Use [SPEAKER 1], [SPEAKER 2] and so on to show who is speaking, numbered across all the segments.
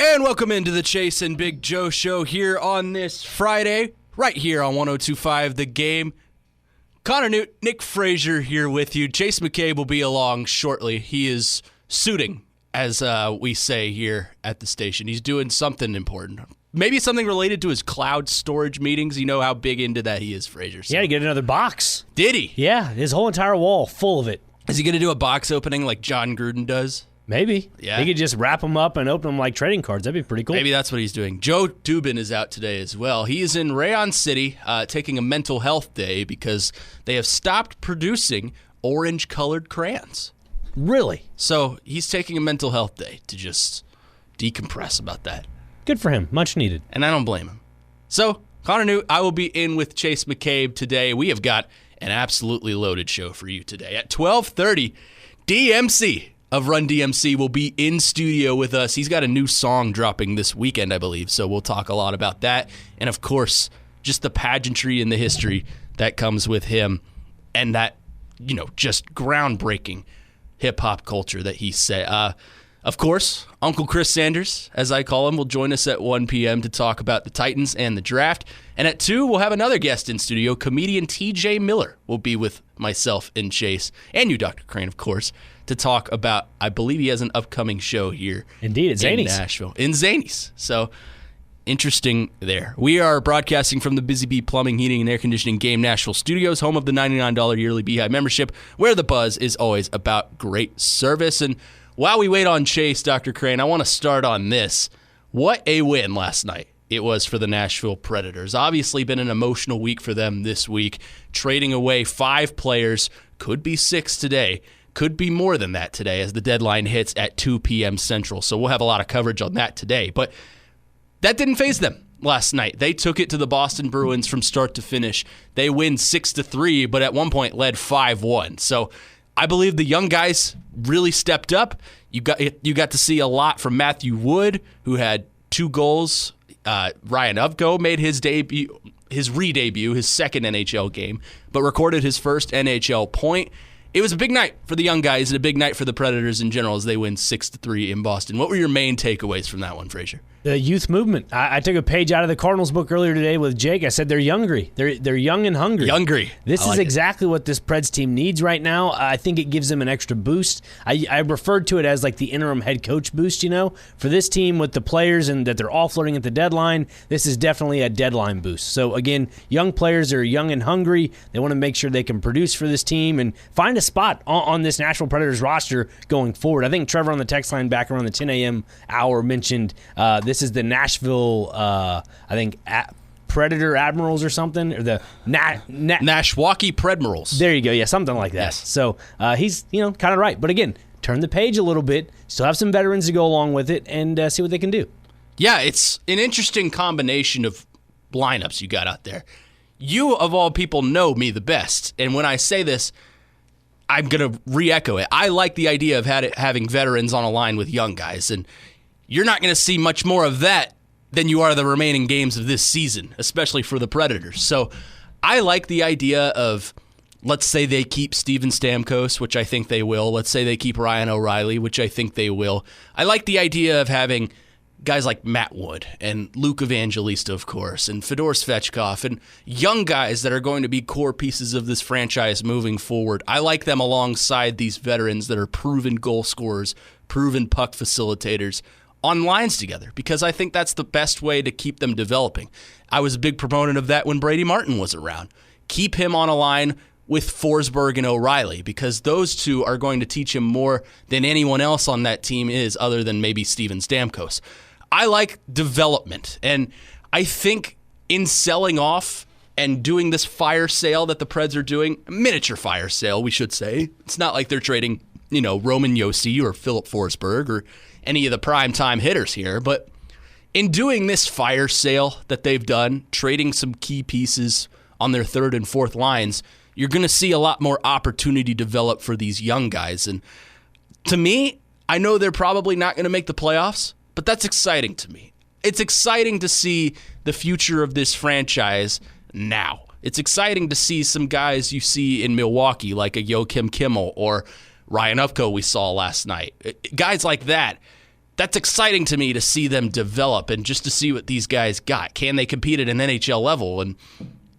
[SPEAKER 1] And welcome into the Chase and Big Joe show here on this Friday, right here on 102.5 The Game. Connor Newt, Nick Frazier here with you. Chase McCabe will be along shortly. He is suiting, as we say here at the station. He's doing something important. Maybe something related to his cloud storage meetings. You know how big into that he is, Frazier. So.
[SPEAKER 2] He had to get another box.
[SPEAKER 1] Did he?
[SPEAKER 2] Yeah, his whole entire wall full of it.
[SPEAKER 1] Is he going to do a box opening like John Gruden does?
[SPEAKER 2] Maybe.
[SPEAKER 1] Yeah.
[SPEAKER 2] He could just wrap them up and open them like trading cards. That'd be pretty cool.
[SPEAKER 1] Maybe that's what he's doing. Joe Dubin is out today as well. He is in Rayon City taking a mental health day because they have stopped producing orange-colored crayons.
[SPEAKER 2] Really?
[SPEAKER 1] So he's taking a mental health day to just decompress about that.
[SPEAKER 2] Good for him. Much needed.
[SPEAKER 1] And I don't blame him. So, Connor Newt, I will be in with Chase McCabe today. We have got an absolutely loaded show for you today. At 12:30, DMC of Run DMC will be in studio with us. He's got a new song dropping this weekend, I believe, so we'll talk a lot about that. And, of course, just the pageantry and the history that comes with him and that, just groundbreaking hip-hop culture that he said. Of course, Uncle Chris Sanders, as I call him, will join us at 1 p.m. to talk about the Titans and the draft. And at 2, we'll have another guest in studio. Comedian TJ Miller will be with myself and Chase, and you, Dr. Crane, of course, to talk about, I believe he has an upcoming show here.
[SPEAKER 2] Indeed, at Zanies.
[SPEAKER 1] In Nashville. In Zanies. So, interesting there. We are broadcasting from the Busy Bee Plumbing, Heating, and Air Conditioning Game Nashville Studios, home of the $99 yearly Beehive membership, where the buzz is always about great service. And while we wait on Chase, Dr. Crane, I want to start on this. What a win last night it was for the Nashville Predators. Obviously been an emotional week for them this week, trading away 5 players, could be 6 today, could be more than that today as the deadline hits at 2 p.m. Central. So we'll have a lot of coverage on that today. But that didn't faze them last night. They took it to the Boston Bruins from start to finish. They win 6-3, but at one point led 5-1. So I believe the young guys really stepped up. You got to see a lot from Matthew Wood, who had 2 goals. Ryan Uvko made his debut, his re-debut, his second NHL game, but recorded his first NHL point. It was a big night for the young guys and a big night for the Predators in general as they win 6-3 in Boston. What were your main takeaways from that one, Frazier?
[SPEAKER 2] The youth movement. I took a page out of the Cardinals book earlier today with Jake. I said they're youngry. They're young and hungry. This is exactly what this Preds team needs right now. I think it gives them an extra boost. I referred to it as like the interim head coach boost, for this team with the players and that they're offloading at the deadline. This is definitely a deadline boost. So again, young players are young and hungry. They want to make sure they can produce for this team and find a spot on this Nashville Predators roster going forward. I think Trevor on the text line back around the 10 a.m. hour mentioned this is the Nashville, Predator Admirals or something, or the
[SPEAKER 1] Nashwaukee Predmirals.
[SPEAKER 2] There you go, yeah, something like that.
[SPEAKER 1] Yes.
[SPEAKER 2] So he's kind of right, but again, turn the page a little bit, still have some veterans to go along with it, and see what they can do. Yeah,
[SPEAKER 1] it's an interesting combination of lineups you got out there. You, of all people, know me the best, and when I say this, I'm going to re-echo it. I like the idea of having veterans on a line with young guys, and you're not going to see much more of that than you are the remaining games of this season, especially for the Predators. So I like the idea of, let's say they keep Steven Stamkos, which I think they will. Let's say they keep Ryan O'Reilly, which I think they will. I like the idea of having guys like Matt Wood and Luke Evangelista, of course, and Fedor Svechkov, and young guys that are going to be core pieces of this franchise moving forward. I like them alongside these veterans that are proven goal scorers, proven puck facilitators, on lines together, because I think that's the best way to keep them developing. I was a big proponent of that when Brady Martin was around. Keep him on a line with Forsberg and O'Reilly, because those two are going to teach him more than anyone else on that team is, other than maybe Steven Stamkos. I like development, and I think in selling off and doing this fire sale that the Preds are doing, miniature fire sale, we should say. It's not like they're trading, Roman Josi or Philip Forsberg or any of the primetime hitters here, but in doing this fire sale that they've done, trading some key pieces on their third and fourth lines, you're going to see a lot more opportunity develop for these young guys. And to me, I know they're probably not going to make the playoffs, but that's exciting to me. It's exciting to see the future of this franchise now. It's exciting to see some guys you see in Milwaukee, like a Joakim Kimmel or Ryan Ufko we saw last night. Guys like that that's exciting to me to see them develop and just to see what these guys got. Can they compete at an NHL level? And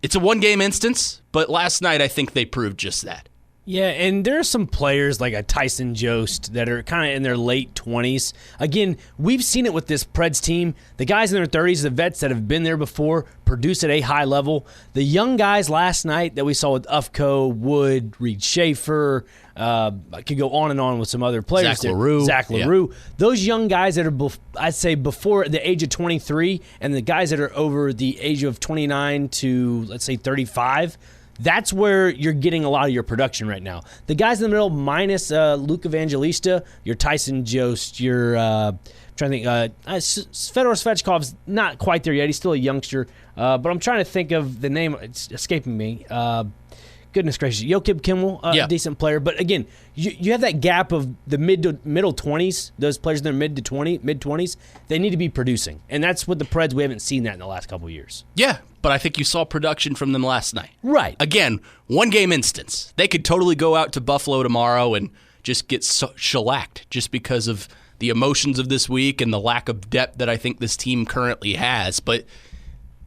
[SPEAKER 1] it's a one-game instance, but last night I think they proved just that.
[SPEAKER 2] Yeah, and there are some players like a Tyson Jost that are kind of in their late 20s. Again, we've seen it with this Preds team. The guys in their 30s, the vets that have been there before, produce at a high level. The young guys last night that we saw with Ufko, Wood, Reed Schaefer, I could go on and on with some other players.
[SPEAKER 1] Zach LaRue.
[SPEAKER 2] Yeah. Those young guys that are, I'd say, before the age of 23, and the guys that are over the age of 29 to, let's say, 35, that's where you're getting a lot of your production right now. The guys in the middle, minus Luke Evangelista, your Tyson Jost, your I'm trying to think, Fedor Svechkov's not quite there yet. He's still a youngster, but I'm trying to think of the name. It's escaping me. Goodness gracious, Joachim Kimmel, a decent player. But again, you have that gap of the middle 20s. Those players in their mid 20s, they need to be producing, and that's what the Preds. We haven't seen that in the last couple of years.
[SPEAKER 1] Yeah, but I think you saw production from them last night.
[SPEAKER 2] Right.
[SPEAKER 1] Again, one game instance. They could totally go out to Buffalo tomorrow and just get shellacked just because of the emotions of this week and the lack of depth that I think this team currently has. But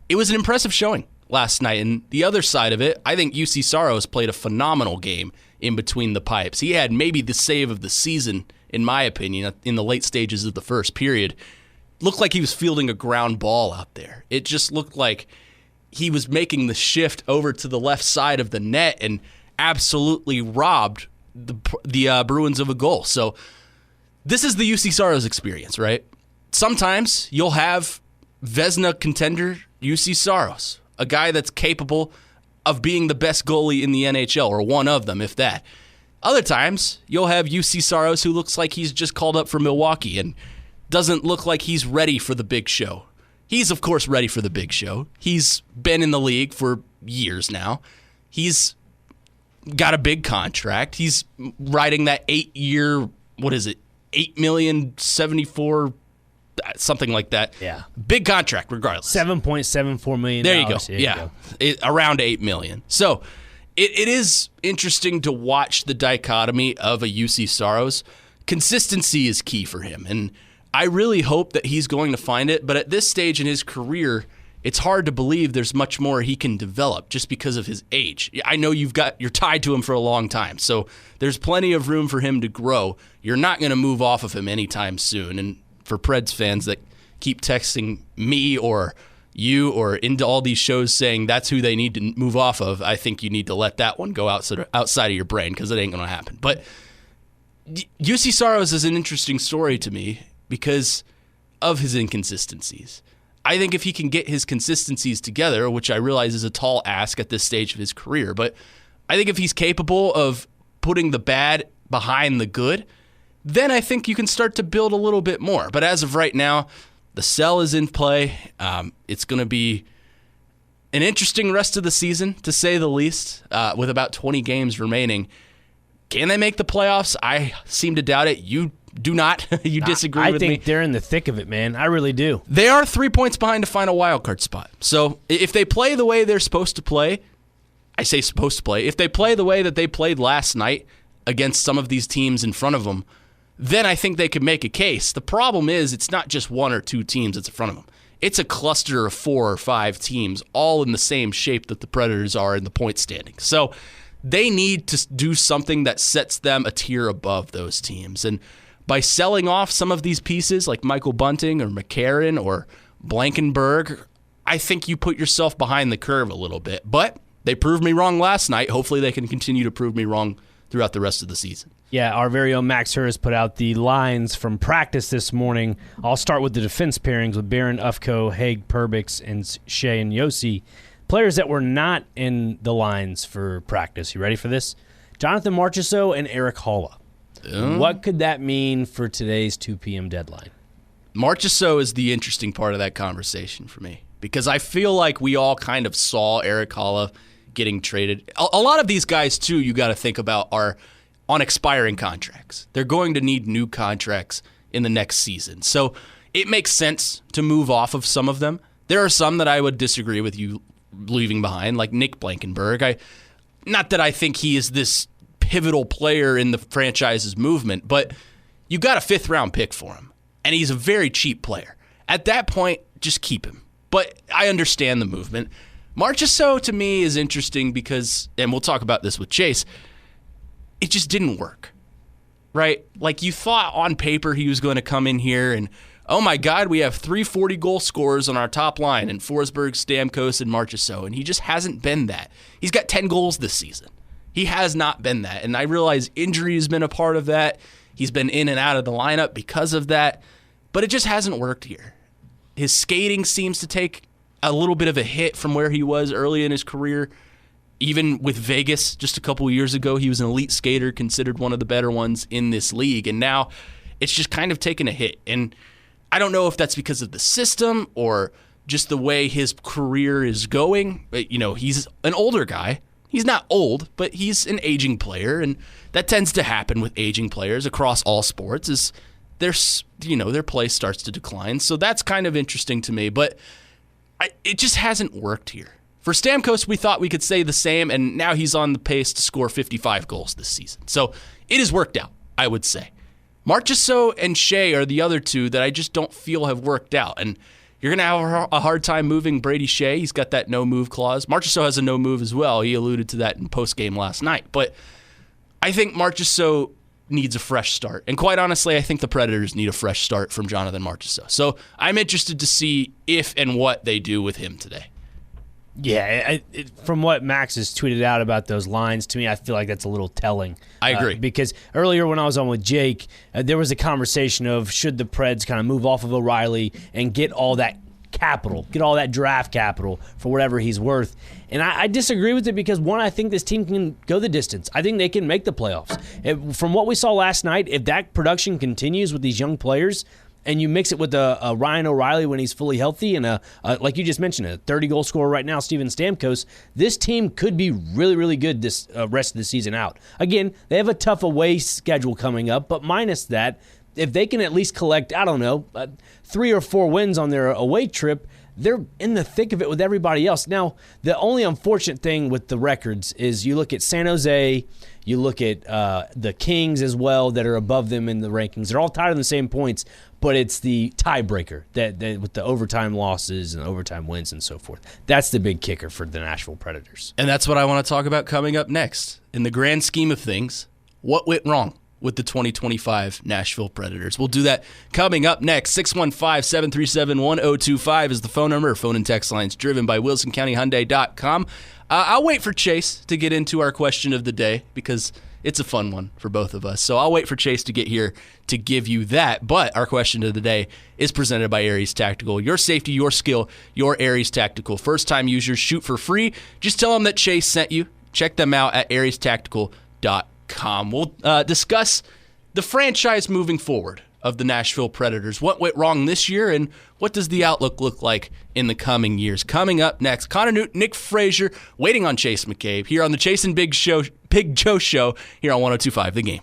[SPEAKER 1] it was an impressive showing last night. And the other side of it, I think UC Saros played a phenomenal game in between the pipes. He had maybe the save of the season, in my opinion, in the late stages of the first period. Looked like he was fielding a ground ball out there. It just looked like he was making the shift over to the left side of the net and absolutely robbed the Bruins of a goal. So this is the UC Saros experience, right? Sometimes you'll have Vezina contender UC Saros, a guy that's capable of being the best goalie in the NHL, or one of them, if that. Other times, you'll have UC Saros who looks like he's just called up for Milwaukee and doesn't look like he's ready for the big show. He's, of course, ready for the big show. He's been in the league for years now. He's got a big contract. He's riding that 8-year, $8,074,000, something like that.
[SPEAKER 2] Yeah.
[SPEAKER 1] Big contract, regardless.
[SPEAKER 2] $7.74 million.
[SPEAKER 1] There you go. Around $8 million. So it is interesting to watch the dichotomy of a UC Saros. Consistency is key for him, and I really hope that he's going to find it. But at this stage in his career, it's hard to believe there's much more he can develop just because of his age. I know you're tied to him for a long time, so there's plenty of room for him to grow. You're not going to move off of him anytime soon. And for Preds fans that keep texting me or you or into all these shows saying that's who they need to move off of, I think you need to let that one go outside of your brain, because it ain't going to happen. But UC Saros is an interesting story to me because of his inconsistencies. I think if he can get his consistencies together, which I realize is a tall ask at this stage of his career, but I think if he's capable of putting the bad behind the good, then I think you can start to build a little bit more. But as of right now, the sell is in play. It's going to be an interesting rest of the season, to say the least, with about 20 games remaining. Can they make the playoffs? I seem to doubt it. You do not. You disagree with me?
[SPEAKER 2] I think they're in the thick of it, man. I really do.
[SPEAKER 1] They are 3 points behind to find a wild card spot. So if they play the way they're supposed to play, I say supposed to play, if they play the way that they played last night against some of these teams in front of them, then I think they could make a case. The problem is it's not just one or two teams that's in front of them. It's a cluster of 4 or 5 teams, all in the same shape that the Predators are in the point standings. So they need to do something that sets them a tier above those teams. And by selling off some of these pieces like Michael Bunting or McCarron or Blankenberg, I think you put yourself behind the curve a little bit. But they proved me wrong last night. Hopefully they can continue to prove me wrong throughout the rest of the season.
[SPEAKER 2] Yeah, our very own Max Hurst put out the lines from practice this morning. I'll start with the defense pairings with Barron, Ufko, Haig, Perbix, and Shea and Yossi. Players that were not in the lines for practice. You ready for this? Jonathan Marchessault and Eric Holla. What could that mean for today's 2 p.m. deadline?
[SPEAKER 1] Marchessault is the interesting part of that conversation for me, because I feel like we all kind of saw Eric Holla getting traded. A lot of these guys, too, you got to think about are on expiring contracts. They're going to need new contracts in the next season. So it makes sense to move off of some of them. There are some that I would disagree with you leaving behind, like Nick Blankenberg. Not that I think he is this pivotal player in the franchise's movement, but you got a 5th-round pick for him. and he's a very cheap player. At that point, just keep him. But I understand the movement. Marchessault, to me, is interesting because, and we'll talk about this with Chase, it just didn't work, right? Like, you thought on paper he was going to come in here and, oh my God, we have 3 40-goal scorers on our top line in Forsberg, Stamkos, and Marchessault, and he just hasn't been that. He's got 10 goals this season. He has not been that, and I realize injury has been a part of that. He's been in and out of the lineup because of that, but it just hasn't worked here. His skating seems to take a little bit of a hit from where he was early in his career. Even with Vegas just a couple of years ago, he was an elite skater, considered one of the better ones in this league, and now it's just kind of taken a hit. And I don't know if that's because of the system or just the way his career is going. But, he's an older guy. He's not old, but he's an aging player, and that tends to happen with aging players across all sports is their play starts to decline. So that's kind of interesting to me, but it just hasn't worked here. For Stamkos, we thought we could say the same, and now he's on the pace to score 55 goals this season. So it has worked out, I would say. Marchessault and Shea are the other two that I just don't feel have worked out. And you're going to have a hard time moving Brady Shea. He's got that no-move clause. Marchessault has a no-move as well. He alluded to that in post-game last night. But I think Marchessault needs a fresh start. And quite honestly, I think the Predators need a fresh start from Jonathan Marchessault. So I'm interested to see if and what they do with him today.
[SPEAKER 2] Yeah, from what Max has tweeted out about those lines, to me, I feel like that's a little telling.
[SPEAKER 1] I agree.
[SPEAKER 2] Because earlier when I was on with Jake, there was a conversation of should the Preds kind of move off of O'Reilly and get all that capital, get all that draft capital for whatever he's worth. And I disagree with it because, one, I think this team can go the distance. I think they can make the playoffs. From what we saw last night, if that production continues with these young players, and you mix it with a Ryan O'Reilly when he's fully healthy and, like you just mentioned, a 30-goal scorer right now, Steven Stamkos, this team could be really, really good this rest of the season out. Again, they have a tough away schedule coming up, but minus that, if they can at least collect, 3 or 4 wins on their away trip, they're in the thick of it with everybody else. Now, the only unfortunate thing with the records is you look at San Jose, you look at the Kings as well that are above them in the rankings. They're all tied on the same points, but it's the tiebreaker that with the overtime losses and overtime wins and so forth. That's the big kicker for the Nashville Predators.
[SPEAKER 1] And that's what I want to talk about coming up next. In the grand scheme of things, what went wrong with the 2025 Nashville Predators? We'll do that coming up next. 615-737-1025 is the phone number. Phone and text lines driven by WilsonCountyHyundai.com. I'll wait for Chase to get into our question of the day because it's a fun one for both of us. So I'll wait for Chase to get here to give you that. But our question of the day is presented by Aries Tactical. Your safety, your skill, your Aries Tactical. First-time users shoot for free. Just tell them that Chase sent you. Check them out at ariestactical.com. We'll discuss the franchise moving forward of the Nashville Predators. What went wrong this year, and what does the outlook look like in the coming years? Coming up next, Connor Newton, Nick Frazier, waiting on Chase McCabe here on the Chase and Big Joe Show here on 102.5 The Game.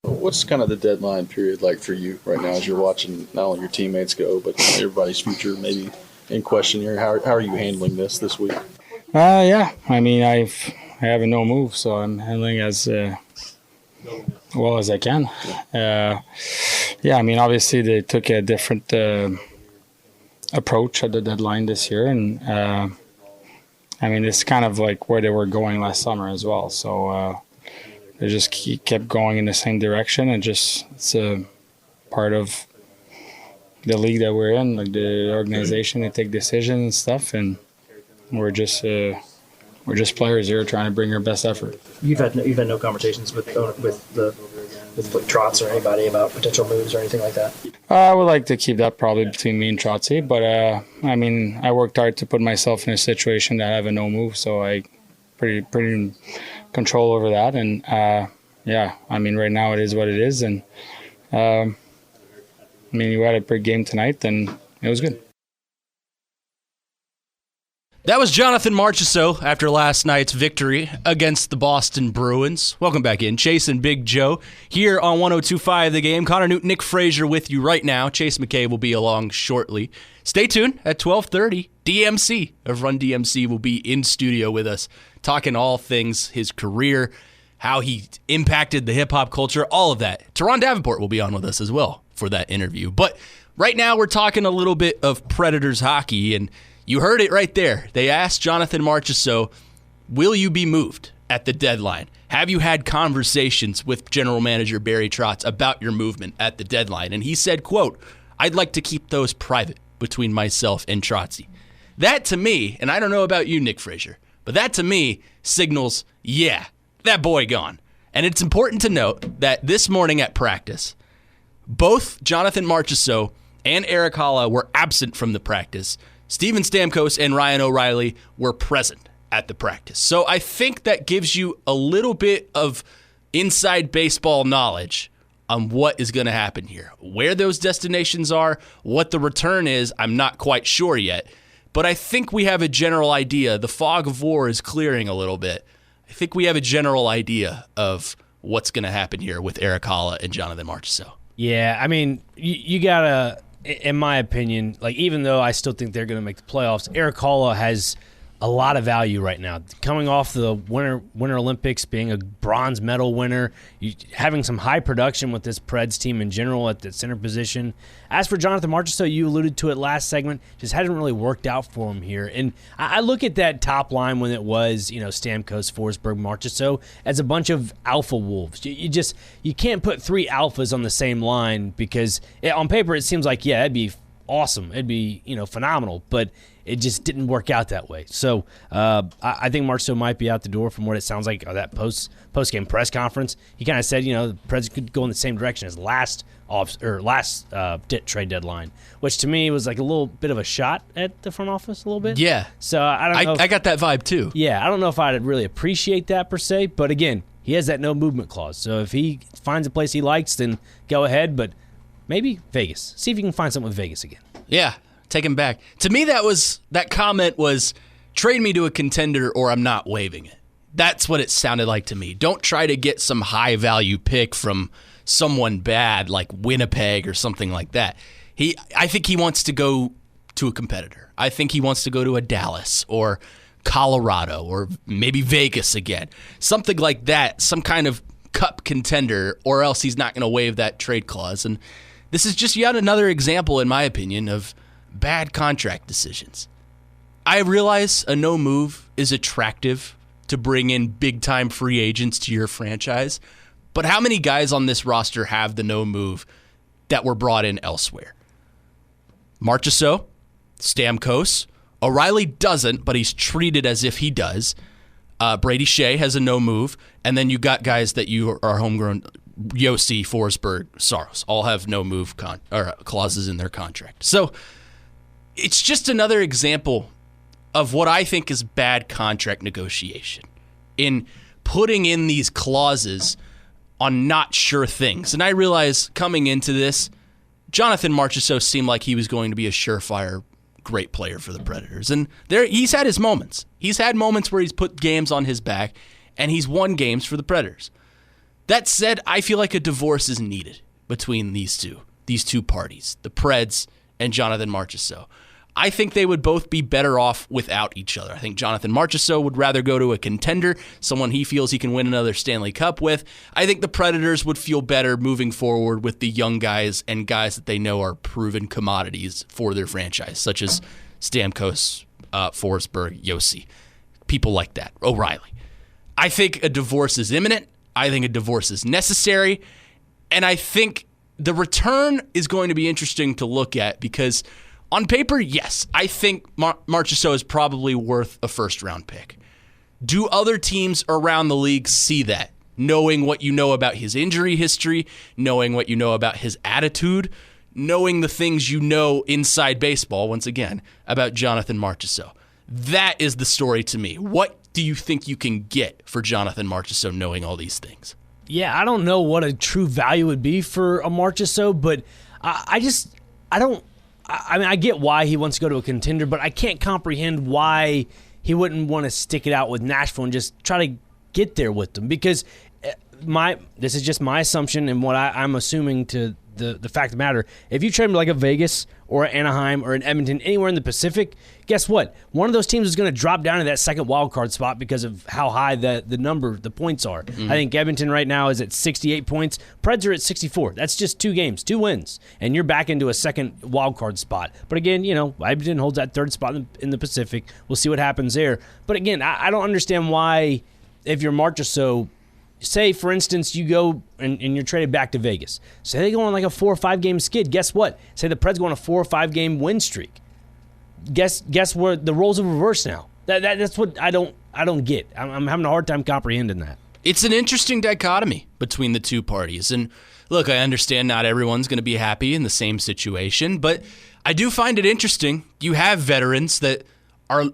[SPEAKER 3] What's kind of the deadline period like for you right now as you're watching not only your teammates go, but everybody's future maybe in question here? How are you handling this week?
[SPEAKER 4] Yeah, I mean, I have a no move, so I'm handling as well as I can. Yeah, I mean, obviously they took a different approach at the deadline this year, and I mean, it's kind of like where they were going last summer as well. So they just kept going in the same direction, and it's a part of the league that we're in, like the organization. They take decisions and stuff, and we're just players here trying to bring our best effort.
[SPEAKER 5] You've had no conversations with Trotz or anybody about potential moves or anything like that?
[SPEAKER 4] I would like to keep that probably between me and Trotzy, but I mean, I worked hard to put myself in a situation that I have a no move, so I pretty in control over that. And yeah, I mean, right now it is what it is, and I mean, you had a big game tonight, and it was good.
[SPEAKER 1] That was Jonathan Marchessault after last night's victory against the Boston Bruins. Welcome back in. Chase and Big Joe here on 102.5 The Game. Connor Newton, Nick Frazier with you right now. Chase McCabe will be along shortly. Stay tuned at 12:30. DMC of Run DMC will be in studio with us, talking all things his career, how he impacted the hip-hop culture, all of that. Teron Davenport will be on with us as well for that interview. But Right now, we're talking a little bit of Predators hockey, and you heard it right there. They asked Jonathan Marchessault, will you be moved at the deadline? Have you had conversations with general manager Barry Trotz about your movement at the deadline? And he said, quote, I'd like to keep those private between myself and Trotzy. That to me, and I don't know about you, Nick Frazier, but that to me signals, yeah, that boy gone. And it's important to note that this morning at practice, both Jonathan Marchessault and Erik Haula were absent from the practice. Steven Stamkos and Ryan O'Reilly were present at the practice. So I think that gives you a little bit of inside baseball knowledge on what is going to happen here. Where those destinations are, what the return is, I'm not quite sure yet. But I think we have a general idea. The fog of war is clearing a little bit. I think we have a general idea of what's going to happen here with Erik Haula and Jonathan Marchessault.
[SPEAKER 2] Yeah, I mean, you got to, in my opinion, like even though I still think they're going to make the playoffs, Erik Haula has a lot of value right now. Coming off the Winter Olympics, being a bronze medal winner, having some high production with this Preds team in general at the center position. As for Jonathan Marchessault, you alluded to it last segment, just hasn't really worked out for him here. And I look at that top line when it was, Stamkos, Forsberg, Marchessault as a bunch of alpha wolves. You can't put three alphas on the same line because on paper it seems like, yeah, that'd be awesome. It'd be, phenomenal. But it just didn't work out that way. So I think Marchessault might be out the door from what it sounds like that post-game press conference. He kind of said, the Preds could go in the same direction as last trade deadline, which to me was like a little bit of a shot at the front office a little bit.
[SPEAKER 1] Yeah.
[SPEAKER 2] So I don't know.
[SPEAKER 1] I got that vibe too.
[SPEAKER 2] Yeah, I don't know if I'd really appreciate that per se, but again, he has that no movement clause. So if he finds a place he likes, then go ahead, but maybe Vegas. See if you can find something with Vegas again.
[SPEAKER 1] Yeah. Take him back. To me, that comment was, trade me to a contender or I'm not waiving it. That's what it sounded like to me. Don't try to get some high-value pick from someone bad like Winnipeg or something like that. I think he wants to go to a competitor. I think he wants to go to a Dallas or Colorado or maybe Vegas again. Something like that, some kind of cup contender, or else he's not going to waive that trade clause. And this is just yet another example, in my opinion, of bad contract decisions. I realize a no move is attractive to bring in big-time free agents to your franchise, but how many guys on this roster have the no move that were brought in elsewhere? Marchessault, Stamkos, O'Reilly doesn't, but he's treated as if he does. Brady Shea has a no move, and then you got guys that you are homegrown. Yossi, Forsberg, Saros all have no move clauses in their contract. So it's just another example of what I think is bad contract negotiation in putting in these clauses on not sure things. And I realize coming into this, Jonathan Marchessault seemed like he was going to be a surefire great player for the Predators. And he's had his moments. He's had moments where he's put games on his back, and he's won games for the Predators. That said, I feel like a divorce is needed between these two parties, the Preds and Jonathan Marchessault. I think they would both be better off without each other. I think Jonathan Marchessault would rather go to a contender, someone he feels he can win another Stanley Cup with. I think the Predators would feel better moving forward with the young guys and guys that they know are proven commodities for their franchise, such as Stamkos, Forsberg, Yossi, people like that, O'Reilly. I think a divorce is imminent. I think a divorce is necessary. And I think the return is going to be interesting to look at because on paper, yes, I think Marchessault is probably worth a first-round pick. Do other teams around the league see that, knowing what you know about his injury history, knowing what you know about his attitude, knowing the things you know inside baseball, once again, about Jonathan Marchessault? That is the story to me. What do you think you can get for Jonathan Marchessault knowing all these things?
[SPEAKER 2] Yeah, I don't know what a true value would be for a Marchessault, but I get why he wants to go to a contender, but I can't comprehend why he wouldn't want to stick it out with Nashville and just try to get there with them. Because this is just my assumption and what I'm assuming to the fact of the matter, if you trade him like a Vegas or Anaheim or an Edmonton, anywhere in the Pacific, guess what? One of those teams is going to drop down to that second wild card spot because of how high the points are. I think Edmonton right now is at 68 points. Preds are at 64. That's just 2 games, 2 wins, and you're back into a second wild card spot. But again, Edmonton holds that third spot in the Pacific. We'll see what happens there. But again, I don't understand why, if you're Marchessault, say, for instance, you go and you're traded back to Vegas. Say they go on like a 4 or 5 game skid. Guess what? Say the Preds go on a 4 or 5 game win streak. Guess where the roles are reversed now. That's what I don't get. I'm having a hard time comprehending that.
[SPEAKER 1] It's an interesting dichotomy between the two parties. And look, I understand not everyone's going to be happy in the same situation, but I do find it interesting. You have veterans that are,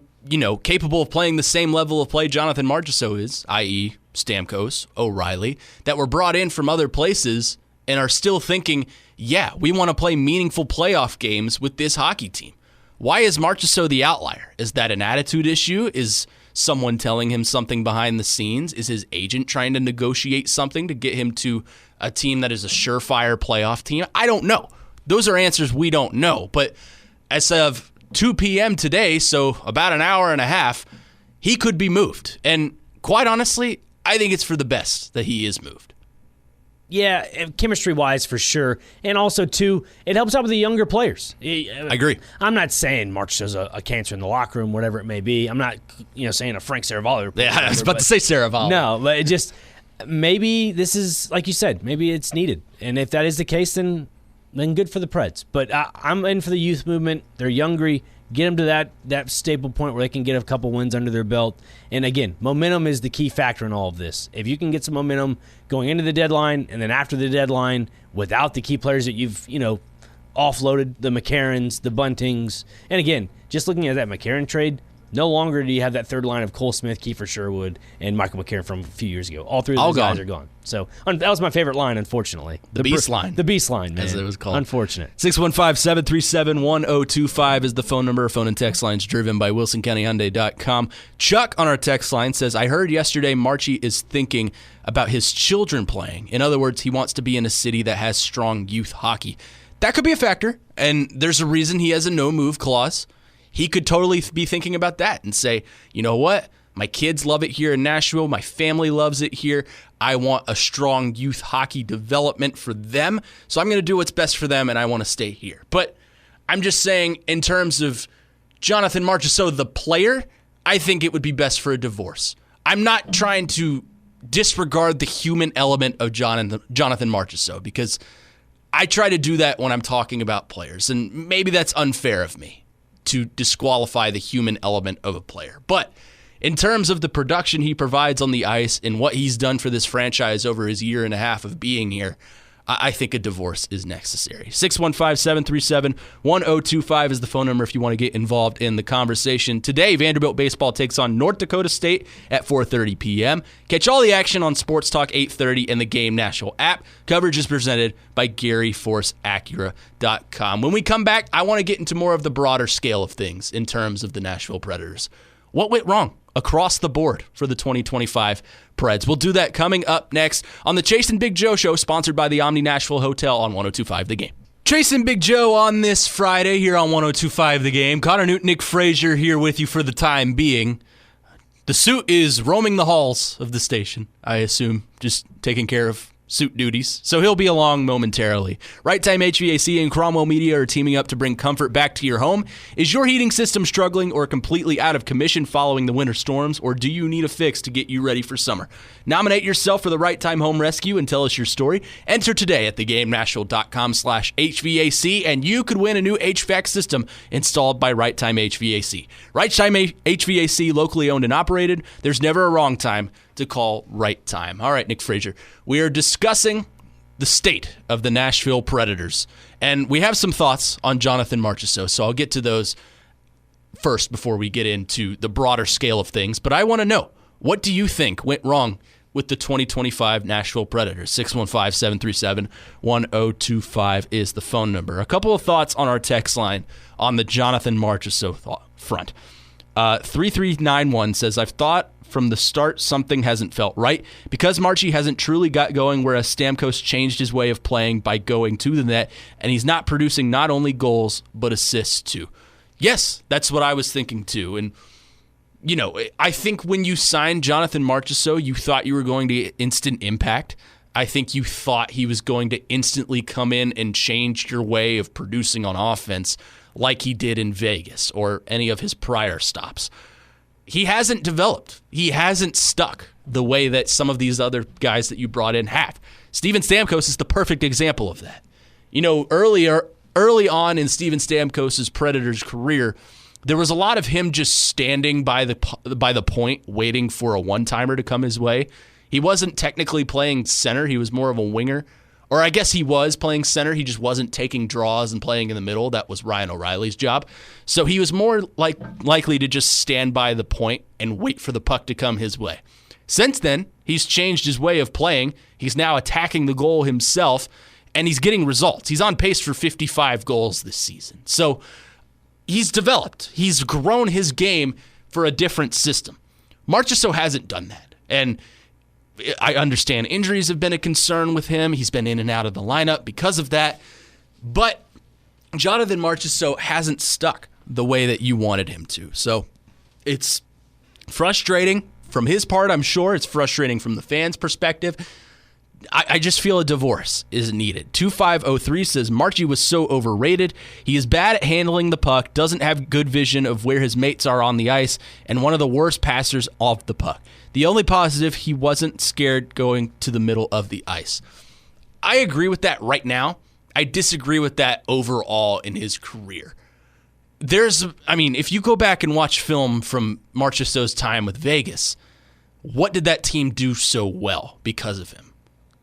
[SPEAKER 1] capable of playing the same level of play Jonathan Marchessault is, i.e., Stamkos, O'Reilly, that were brought in from other places and are still thinking, yeah, we want to play meaningful playoff games with this hockey team. Why is Marchessault the outlier? Is that an attitude issue? Is someone telling him something behind the scenes? Is his agent trying to negotiate something to get him to a team that is a surefire playoff team? I don't know. Those are answers we don't know. But as of 2 p.m. today, so about an hour and a half, he could be moved. And quite honestly, I think it's for the best that he is moved.
[SPEAKER 2] Yeah, chemistry-wise, for sure. And also, too, it helps out with the younger players.
[SPEAKER 1] I agree.
[SPEAKER 2] I'm not saying Marchessault's a cancer in the locker room, whatever it may be. I'm not, saying a Frank Saravalli.
[SPEAKER 1] Yeah, I was about to say Saravalli.
[SPEAKER 2] No, but it just, maybe this is, like you said, maybe it's needed. And if that is the case, then good for the Preds. But I'm in for the youth movement. They're younger. Get them to that staple point where they can get a couple wins under their belt. And again, momentum is the key factor in all of this. If you can get some momentum going into the deadline and then after the deadline without the key players that you've, offloaded, the McCarrons, the Buntings. And again, just looking at that McCarron trade, no longer do you have that third line of Cole Smith, Kiefer Sherwood, and Michael McCarron from a few years ago. All 3 of those guys are gone. So that was my favorite line, unfortunately.
[SPEAKER 1] The Beast line.
[SPEAKER 2] The Beast line, man.
[SPEAKER 1] As it was called.
[SPEAKER 2] Unfortunate.
[SPEAKER 1] 615-737-1025 is the phone number. Phone and text lines driven by WilsonCountyHyundai.com. Chuck on our text line says, I heard yesterday Marchie is thinking about his children playing. In other words, he wants to be in a city that has strong youth hockey. That could be a factor, and there's a reason he has a no-move clause. He could totally be thinking about that and say, you know what? My kids love it here in Nashville. My family loves it here. I want a strong youth hockey development for them. So I'm going to do what's best for them, and I want to stay here. But I'm just saying, in terms of Jonathan Marchessault, the player, I think it would be best for a divorce. I'm not trying to disregard the human element of Jonathan Marchessault, because I try to do that when I'm talking about players. And maybe that's unfair of me to disqualify the human element of a player. But in terms of the production he provides on the ice and what he's done for this franchise over his year and a half of being here, I think a divorce is necessary. 615-737-1025 is the phone number if you want to get involved in the conversation. Today, Vanderbilt baseball takes on North Dakota State at 4:30 p.m. Catch all the action on Sports Talk 830 and the Game Nashville app. Coverage is presented by GaryForceAcura.com. When we come back, I want to get into more of the broader scale of things in terms of the Nashville Predators. What went wrong across the board for the 2025 Preds? We'll do that coming up next on the Chase and Big Joe Show, sponsored by the Omni Nashville Hotel on 102.5 The Game. Chase and Big Joe on this Friday here on 102.5 The Game. Connor Newton, Nick Frazier here with you for the time being. The suit is roaming the halls of the station, I assume, just taking care of suit duties, so he'll be along momentarily. Right Time HVAC and Cromwell Media are teaming up to bring comfort back to your home. Is your heating system struggling or completely out of commission following the winter storms, or do you need a fix to get you ready for summer? Nominate yourself for the Right Time Home Rescue and tell us your story. Enter today at thegamenashville.com/HVAC, and you could win a new HVAC system installed by Right Time HVAC. Right Time HVAC, locally owned and operated. There's never a wrong time to call Right Time. All right, Nick Frazier, we are discussing the state of the Nashville Predators, and we have some thoughts on Jonathan Marchessault, so I'll get to those first before we get into the broader scale of things. But I want to know, what do you think went wrong with the 2025 Nashville Predators? 615-737-1025 is the phone number. A couple of thoughts on our text line on the Jonathan Marchessault front. 3391 says, I've thought from the start something hasn't felt right because Marchie hasn't truly got going, whereas Stamkos changed his way of playing by going to the net, and he's not producing not only goals but assists too. Yes, that's what I was thinking too. And, I think when you signed Jonathan Marchessault, you thought you were going to get instant impact. I think you thought he was going to instantly come in and change your way of producing on offense like he did in Vegas or any of his prior stops. He hasn't developed. He hasn't stuck the way that some of these other guys that you brought in have. Steven Stamkos is the perfect example of that. Early on in Steven Stamkos' Predators career, there was a lot of him just standing by the point, waiting for a one-timer to come his way. He wasn't technically playing center. He was more of a winger. Or I guess he was playing center. He just wasn't taking draws and playing in the middle. That was Ryan O'Reilly's job. So he was more likely to just stand by the point and wait for the puck to come his way. Since then, he's changed his way of playing. He's now attacking the goal himself, and he's getting results. He's on pace for 55 goals this season. So he's developed. He's grown his game for a different system. Marchessault hasn't done that. And I understand injuries have been a concern with him. He's been in and out of the lineup because of that. But Jonathan Marchessault hasn't stuck the way that you wanted him to. So it's frustrating from his part, I'm sure. It's frustrating from the fans' perspective. I just feel a divorce is needed. 2503 says, Marchie was so overrated. He is bad at handling the puck, doesn't have good vision of where his mates are on the ice, and one of the worst passers off the puck. The only positive, he wasn't scared going to the middle of the ice. I agree with that right now. I disagree with that overall in his career. If you go back and watch film from Marchessault's time with Vegas, what did that team do so well because of him?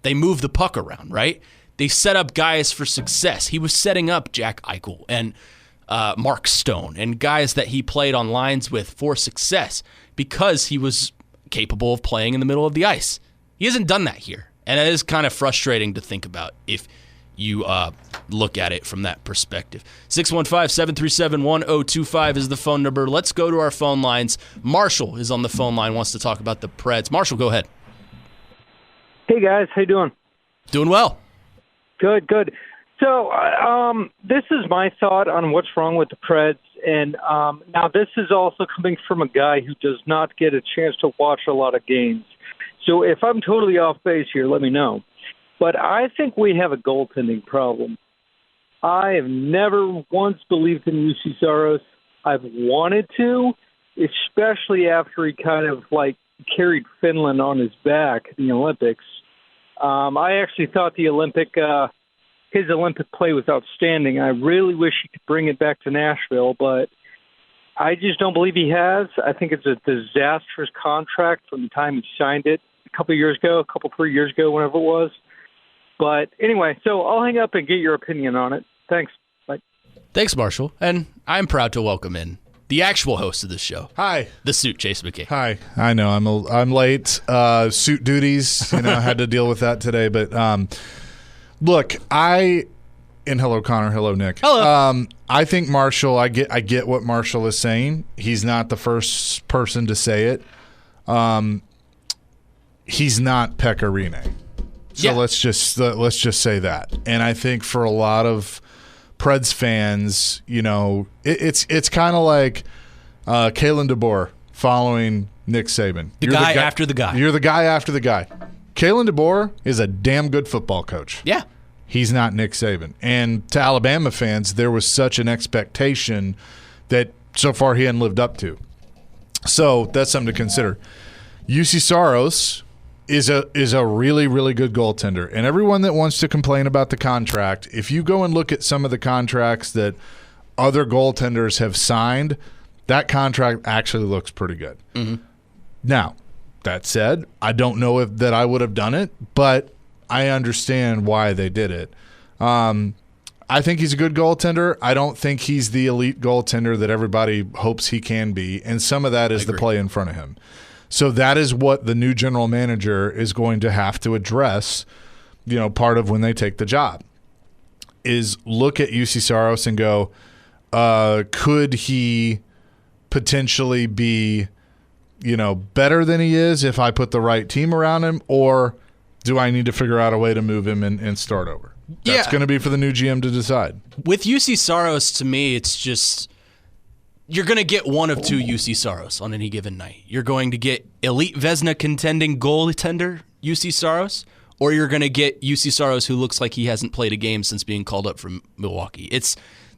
[SPEAKER 1] They moved the puck around, right? They set up guys for success. He was setting up Jack Eichel and Mark Stone and guys that he played on lines with for success because he was capable of playing in the middle of the ice. He hasn't done that here, and it is kind of frustrating to think about if you look at it from that perspective. 615-737-1025 is the phone number. Let's go to our phone lines. Marshall is on the phone line, wants to talk about the Preds. Marshall, go ahead.
[SPEAKER 6] Hey, guys. How you doing?
[SPEAKER 1] Doing well.
[SPEAKER 6] Good. So this is my thought on what's wrong with the Preds. And now this is also coming from a guy who does not get a chance to watch a lot of games. So if I'm totally off base here, let me know. But I think we have a goaltending problem. I have never once believed in UC Saros. I've wanted to, especially after he kind of carried Finland on his back in the Olympics. I actually thought his Olympic play was outstanding. I really wish he could bring it back to Nashville, but I just don't believe he has. I think it's a disastrous contract from the time he signed it a couple 3 years ago, whenever it was. But anyway, so I'll hang up and get your opinion on it. Thanks. Bye.
[SPEAKER 1] Thanks, Marshall. And I'm proud to welcome in the actual host of this show.
[SPEAKER 7] Hi.
[SPEAKER 1] The suit, Chase McKay.
[SPEAKER 7] Hi. I know I'm late. Suit duties. I had to deal with that today. But look, and hello, Connor. Hello, Nick.
[SPEAKER 1] Hello.
[SPEAKER 7] I think Marshall. I get what Marshall is saying. He's not the first person to say it. He's not Pekka Rinne. So let's just say that. And I think for a lot of Preds fans, it's kind of like Kalen DeBoer following Nick Saban.
[SPEAKER 1] You're the guy after the guy.
[SPEAKER 7] You're the guy after the guy. Kalen DeBoer is a damn good football coach.
[SPEAKER 1] Yeah.
[SPEAKER 7] He's not Nick Saban. And to Alabama fans, there was such an expectation that so far he hadn't lived up to. So that's something to consider. UC Saros is a really, really good goaltender. And everyone that wants to complain about the contract, if you go and look at some of the contracts that other goaltenders have signed, that contract actually looks pretty good. Mm-hmm. Now, that said, I don't know that I would have done it, but I understand why they did it. I think he's a good goaltender. I don't think he's the elite goaltender that everybody hopes he can be, and some of that is the play in front of him. So that is what the new general manager is going to have to address, part of when they take the job, is look at UC Saros and go, could he potentially be, better than he is if I put the right team around him, or do I need to figure out a way to move him and start over? That's going to be for the new GM to decide.
[SPEAKER 1] With UC Saros, to me, it's just you're going to get one of two UC Saros on any given night. You're going to get elite Vezina contending goaltender UC Saros, or you're going to get UC Saros who looks like he hasn't played a game since being called up from Milwaukee.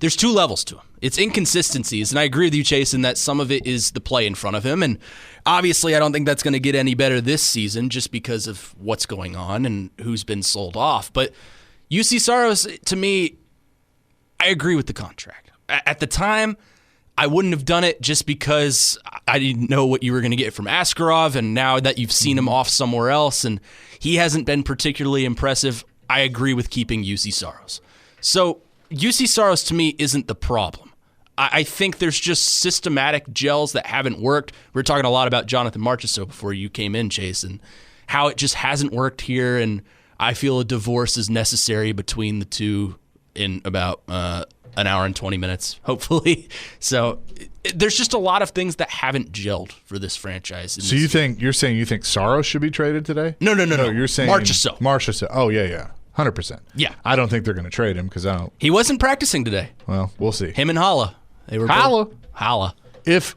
[SPEAKER 1] There's two levels to him. It's inconsistencies, and I agree with you, Chase, in that some of it is the play in front of him, and obviously I don't think that's going to get any better this season just because of what's going on and who's been sold off. But UC Saros, to me, I agree with the contract. At the time, I wouldn't have done it just because I didn't know what you were going to get from Askarov, and now that you've seen him off somewhere else and he hasn't been particularly impressive, I agree with keeping UC Saros. So UC Saros, to me, isn't the problem. I think there's just systematic gels that haven't worked. We were talking a lot about Jonathan Marchessault before you came in, Chase, and how it just hasn't worked here, and I feel a divorce is necessary between the two in about an hour and 20 minutes, hopefully. So there's just a lot of things that haven't gelled for this franchise.
[SPEAKER 7] So you're saying you think Saros should be traded today?
[SPEAKER 1] No.
[SPEAKER 7] You're saying
[SPEAKER 1] Marchessault.
[SPEAKER 7] Oh, yeah. 100%.
[SPEAKER 1] Yeah.
[SPEAKER 7] I don't think they're going to trade him because I don't.
[SPEAKER 1] He wasn't practicing today.
[SPEAKER 7] Well, we'll see.
[SPEAKER 1] Him and Holla. They were Holla.
[SPEAKER 7] If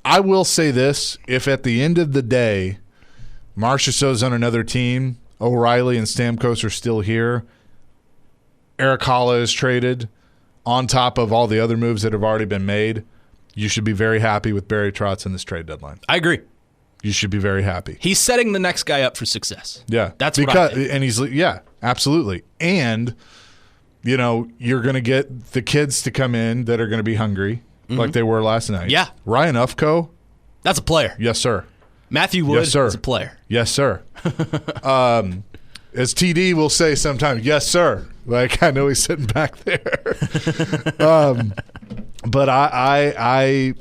[SPEAKER 7] I will say this, if at the end of the day, Marchessault's on another team, O'Reilly and Stamkos are still here, Eric Holla is traded, on top of all the other moves that have already been made, you should be very happy with Barry Trotz in this trade deadline.
[SPEAKER 1] I agree.
[SPEAKER 7] You should be very happy.
[SPEAKER 1] He's setting the next guy up for success.
[SPEAKER 7] Yeah.
[SPEAKER 1] That's what I think.
[SPEAKER 7] And absolutely. And, you're going to get the kids to come in that are going to be hungry like they were last night.
[SPEAKER 1] Yeah.
[SPEAKER 7] Ryan Ufko.
[SPEAKER 1] That's a player.
[SPEAKER 7] Yes, sir.
[SPEAKER 1] Matthew Wood is a player.
[SPEAKER 7] Yes, sir. As TD will say sometimes, yes, sir. Like, I know he's sitting back there. But I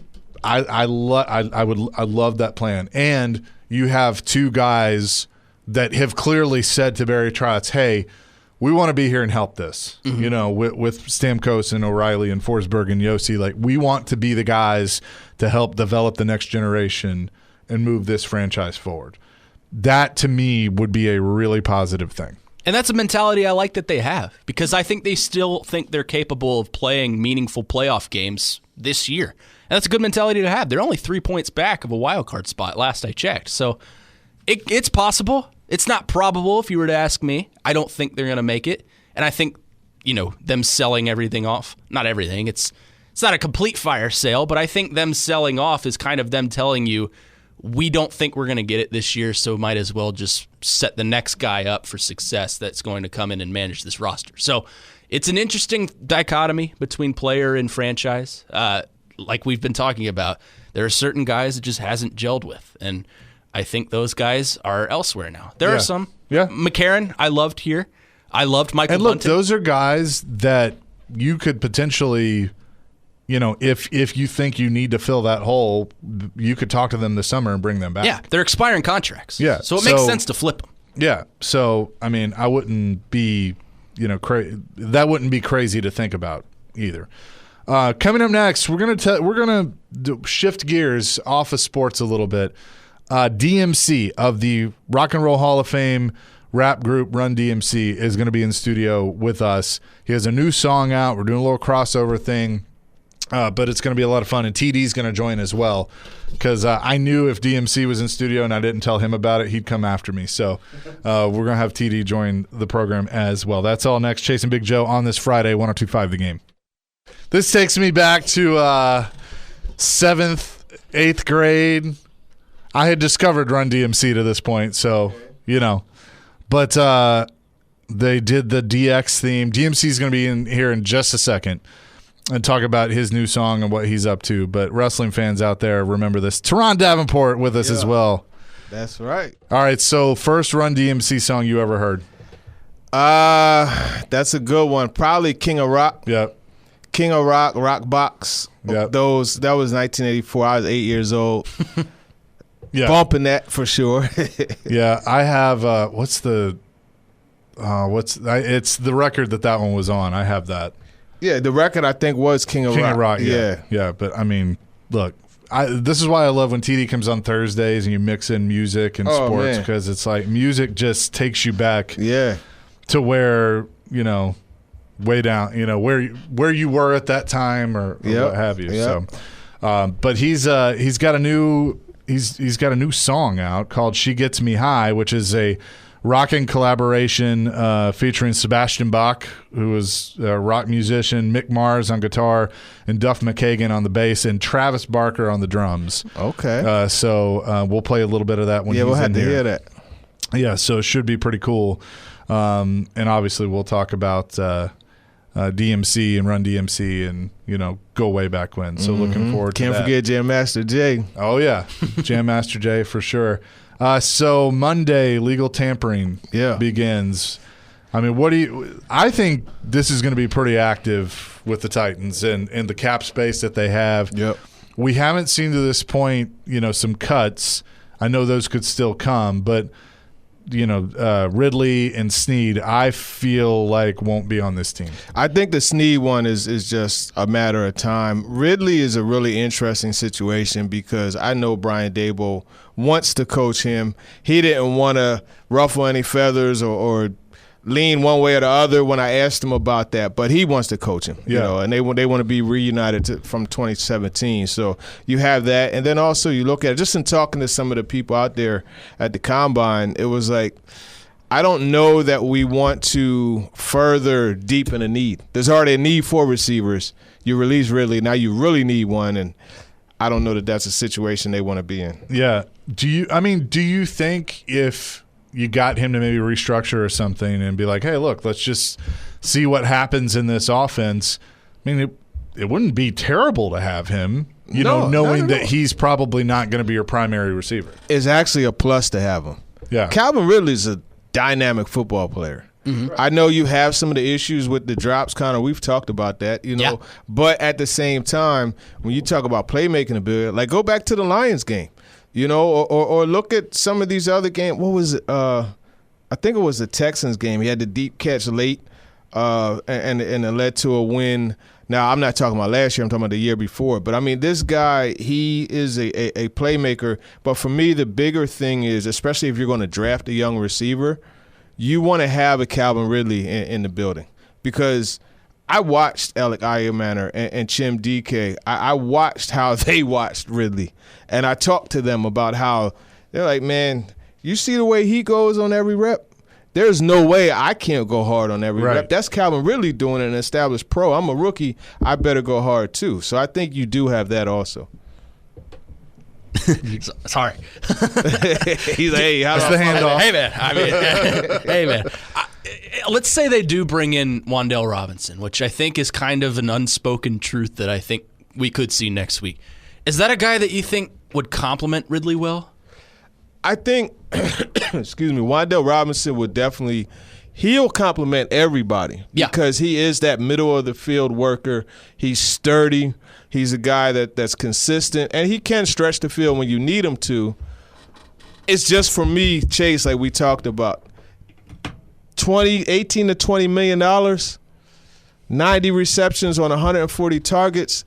[SPEAKER 7] love that plan. And you have two guys that have clearly said to Barry Trotz, hey, we want to be here and help this. With Stamkos and O'Reilly and Forsberg and Yossi, like, we want to be the guys to help develop the next generation and move this franchise forward. That, to me, would be a really positive thing.
[SPEAKER 1] And that's a mentality I like that they have, because I think they still think they're capable of playing meaningful playoff games this year. And that's a good mentality to have. They're only 3 points back of a wild card spot last I checked. So it's possible. It's not probable if you were to ask me. I don't think they're going to make it. And I think, them selling everything off, not everything, it's not a complete fire sale, but I think them selling off is kind of them telling you, we don't think we're going to get it this year, so might as well just set the next guy up for success that's going to come in and manage this roster. So it's an interesting dichotomy between player and franchise. Like we've been talking about, there are certain guys it just hasn't gelled with, and I think those guys are elsewhere now. There are some.
[SPEAKER 7] Yeah.
[SPEAKER 1] McCarron, I loved here. I loved Michael
[SPEAKER 7] And look,
[SPEAKER 1] Bunting.
[SPEAKER 7] those are guys that you could potentially – if you think you need to fill that hole, you could talk to them this summer and bring them back.
[SPEAKER 1] Yeah, they're expiring contracts.
[SPEAKER 7] Yeah.
[SPEAKER 1] So it makes sense to flip them.
[SPEAKER 7] Yeah. So, I wouldn't be, that wouldn't be crazy to think about either. Coming up next, we're gonna shift gears off of sports a little bit. DMC of the Rock and Roll Hall of Fame rap group Run DMC is going to be in studio with us. He has a new song out. We're doing a little crossover thing. But it's going to be a lot of fun, and TD's going to join as well, because I knew if DMC was in studio and I didn't tell him about it, he'd come after me. So we're going to have TD join the program as well. That's all next. Chasing Big Joe on this Friday, 102.5 The Game. This takes me back to 7th, 8th grade. I had discovered Run DMC to this point, so, But they did the DX theme. DMC's going to be in here in just a second and talk about his new song and what he's up to. But wrestling fans out there, remember this. Teron Davenport with us as well.
[SPEAKER 8] That's right.
[SPEAKER 7] All right, so first Run DMC song you ever heard?
[SPEAKER 8] That's a good one. Probably King of Rock.
[SPEAKER 7] Yep.
[SPEAKER 8] King of Rock, Rock Box.
[SPEAKER 7] Yep.
[SPEAKER 8] That was 1984. I was 8 years old.
[SPEAKER 7] Yeah.
[SPEAKER 8] Bumping that for sure.
[SPEAKER 7] Yeah, I have it's the record that one was on. I have that.
[SPEAKER 8] Yeah, the record I think was King of Rock.
[SPEAKER 7] Yeah. But look, this is why I love when TD comes on Thursdays and you mix in music and sports, because it's like music just takes you back to where, way down, where you were at that time or what have you.
[SPEAKER 8] Yep.
[SPEAKER 7] So, but he's got a new song out called "She Gets Me High," which is a rocking collaboration featuring Sebastian Bach, who is a rock musician, Mick Mars on guitar, and Duff McKagan on the bass, and Travis Barker on the drums.
[SPEAKER 8] Okay.
[SPEAKER 7] So we'll play a little bit of that when he's in here.
[SPEAKER 8] Yeah, we'll have to hear that.
[SPEAKER 7] Yeah, so it should be pretty cool. And obviously we'll talk about DMC and Run DMC and, go way back when. So looking forward to that.
[SPEAKER 8] Can't forget Jam Master Jay.
[SPEAKER 7] Oh, yeah. Jam Master Jay for sure. So Monday, legal tampering begins. I mean, I think this is going to be pretty active with the Titans and the cap space that they have.
[SPEAKER 8] Yep.
[SPEAKER 7] We haven't seen to this point, some cuts. I know those could still come, but Ridley and Snead, I feel like won't be on this team.
[SPEAKER 8] I think the Snead one is just a matter of time. Ridley is a really interesting situation because I know Brian Daboll wants to coach him. He didn't want to ruffle any feathers or lean one way or the other when I asked him about that, but he wants to coach him. And they want to be reunited from 2017. So you have that, and then also you look at it, just in talking to some of the people out there at the Combine, it was like, I don't know that we want to further deepen a need. There's already a need for receivers. You release Ridley, now you really need one, and I don't know that that's a situation they want to be in.
[SPEAKER 7] Yeah. Do you think if you got him to maybe restructure or something and be like, hey, look, let's just see what happens in this offense? I mean, it wouldn't be terrible to have him, knowing that he's probably not going to be your primary receiver.
[SPEAKER 8] It's actually a plus to have him.
[SPEAKER 7] Yeah.
[SPEAKER 8] Calvin Ridley's a dynamic football player. Mm-hmm. I know you have some of the issues with the drops, Connor. We've talked about that, But at the same time, when you talk about playmaking ability, like go back to the Lions game. Or look at some of these other games. What was it? I think it was the Texans game. He had the deep catch late, and it led to a win. Now, I'm not talking about last year. I'm talking about the year before. But, I mean, this guy, he is a playmaker. But for me, the bigger thing is, especially if you're going to draft a young receiver, you want to have a Calvin Ridley in the building. Because I watched Alec Ayermanner and Chim DK. I watched how they watched Ridley. And I talked to them about how they're like, man, you see the way he goes on every rep? There's no way I can't go hard on every rep. That's Calvin Ridley doing an established pro. I'm a rookie. I better go hard too. So I think you do have that also.
[SPEAKER 1] Sorry.
[SPEAKER 8] He's like, hey, how's
[SPEAKER 7] the handoff?
[SPEAKER 1] Hey, man. Let's say they do bring in Wan'Dale Robinson, which I think is kind of an unspoken truth that I think we could see next week. Is that a guy that you think would complement Ridley well?
[SPEAKER 8] I think, Wan'Dale Robinson would definitely – he'll complement everybody because he is that middle-of-the-field worker. He's sturdy. He's a guy that's consistent, and he can stretch the field when you need him to. It's just for me, Chase, like we talked about, $18 to $20 million, 90 receptions on 140 targets.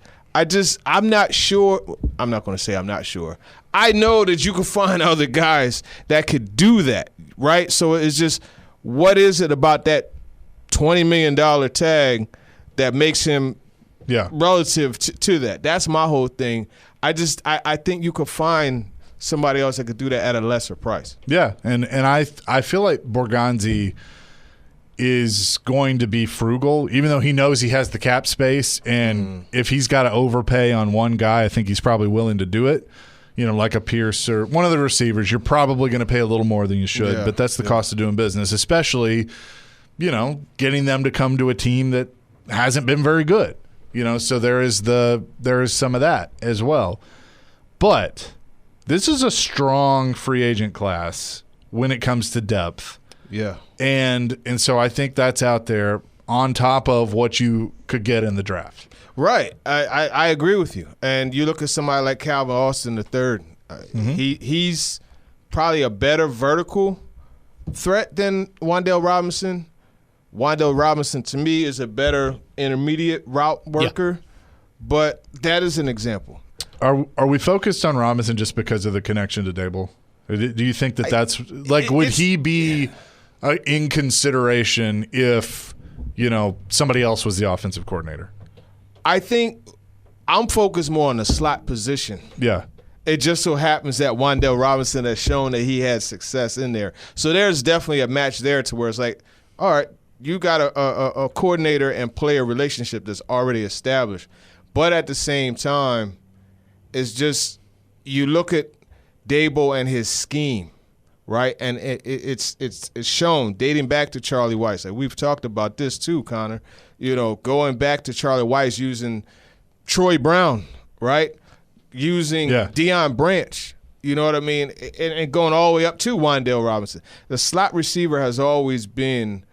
[SPEAKER 8] I'm not sure. I'm not going to say I'm not sure. I know that you can find other guys that could do that, right? So it's just, what is it about that $20 million tag that makes him relative to that? That's my whole thing. I think you could find somebody else that could do that at a lesser price.
[SPEAKER 7] Yeah, and I feel like Borgonzi is going to be frugal, even though he knows he has the cap space, and if he's got to overpay on one guy, I think he's probably willing to do it. Like a Pierce or one of the receivers, you're probably going to pay a little more than you should, but that's the cost of doing business, especially, getting them to come to a team that hasn't been very good. So there is some of that as well. But this is a strong free agent class when it comes to depth.
[SPEAKER 8] Yeah.
[SPEAKER 7] And so I think that's out there on top of what you could get in the draft.
[SPEAKER 8] Right. I agree with you. And you look at somebody like Calvin Austin III. He's probably a better vertical threat than Wan'Dale Robinson. Wan'Dale Robinson, to me, is a better intermediate route worker. But that is an example.
[SPEAKER 7] Are we focused on Robinson just because of the connection to Dable? Do you think that's like would he be in consideration if somebody else was the offensive coordinator?
[SPEAKER 8] I think I'm focused more on the slot position.
[SPEAKER 7] Yeah.
[SPEAKER 8] It just so happens that Wan'Dale Robinson has shown that he had success in there. So there's definitely a match there to where it's like, all right, you got a coordinator and player relationship that's already established. But at the same time, it's just you look at Dable and his scheme, right? And it's shown dating back to Charlie Weiss. Like we've talked about this too, Connor. Going back to Charlie Weiss using Troy Brown, right? Using Deion Branch, you know what I mean? And going all the way up to Wan'Dale Robinson. The slot receiver has always been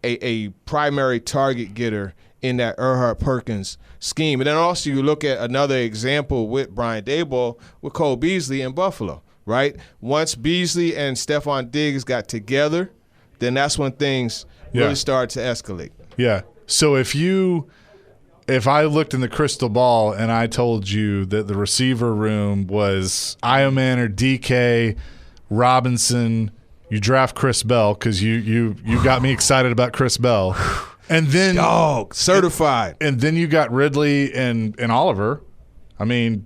[SPEAKER 8] a primary target getter in that Erhard Perkins scheme. And then also you look at another example with Brian Daboll with Cole Beasley in Buffalo, right? Once Beasley and Stephon Diggs got together, then that's when things really started to escalate.
[SPEAKER 7] Yeah. So if I looked in the crystal ball and I told you that the receiver room was Iomanner, DK, Robinson, you draft Chris Bell because you got me excited about Chris Bell. And then
[SPEAKER 8] certified.
[SPEAKER 7] And then you got Ridley and Oliver. I mean,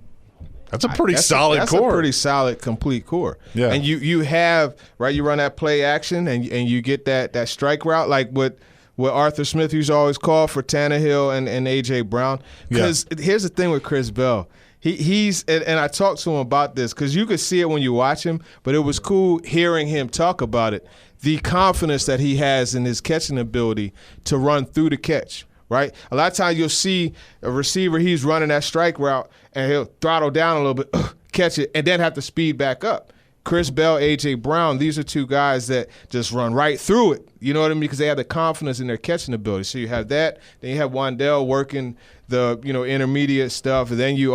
[SPEAKER 7] that's a pretty solid core.
[SPEAKER 8] That's a pretty solid, complete core.
[SPEAKER 7] Yeah.
[SPEAKER 8] And you have, right, you run that play action and you get that strike route like what Arthur Smith used to always call for Tannehill and A.J. Brown. Because here's the thing with Chris Bell. He's and I talked to him about this because you could see it when you watch him, but it was cool hearing him talk about it. The confidence that he has in his catching ability to run through the catch, right? A lot of times you'll see a receiver, he's running that strike route, and he'll throttle down a little bit, catch it, and then have to speed back up. Chris Bell, A.J. Brown, these are two guys that just run right through it. You know what I mean? Because they have the confidence in their catching ability. So you have that. Then you have Wan'Dale working the intermediate stuff. And then you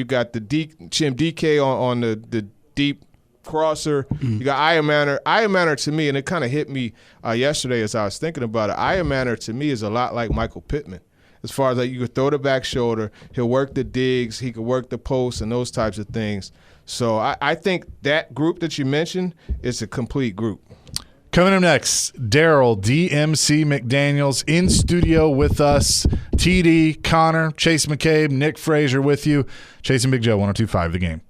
[SPEAKER 8] got the Chim DK on the deep crosser. Mm-hmm. You got Iomanner. Iomanner to me, and it kind of hit me yesterday as I was thinking about it, Iomanner to me is a lot like Michael Pittman. As far as you could throw the back shoulder, he'll work the digs, he could work the post and those types of things. So I think that group that you mentioned is a complete group.
[SPEAKER 7] Coming up next, Daryl DMC McDaniels in studio with us. TD, Connor, Chase McCabe, Nick Frazier with you. Chasing Big Joe, 102.5 The Game.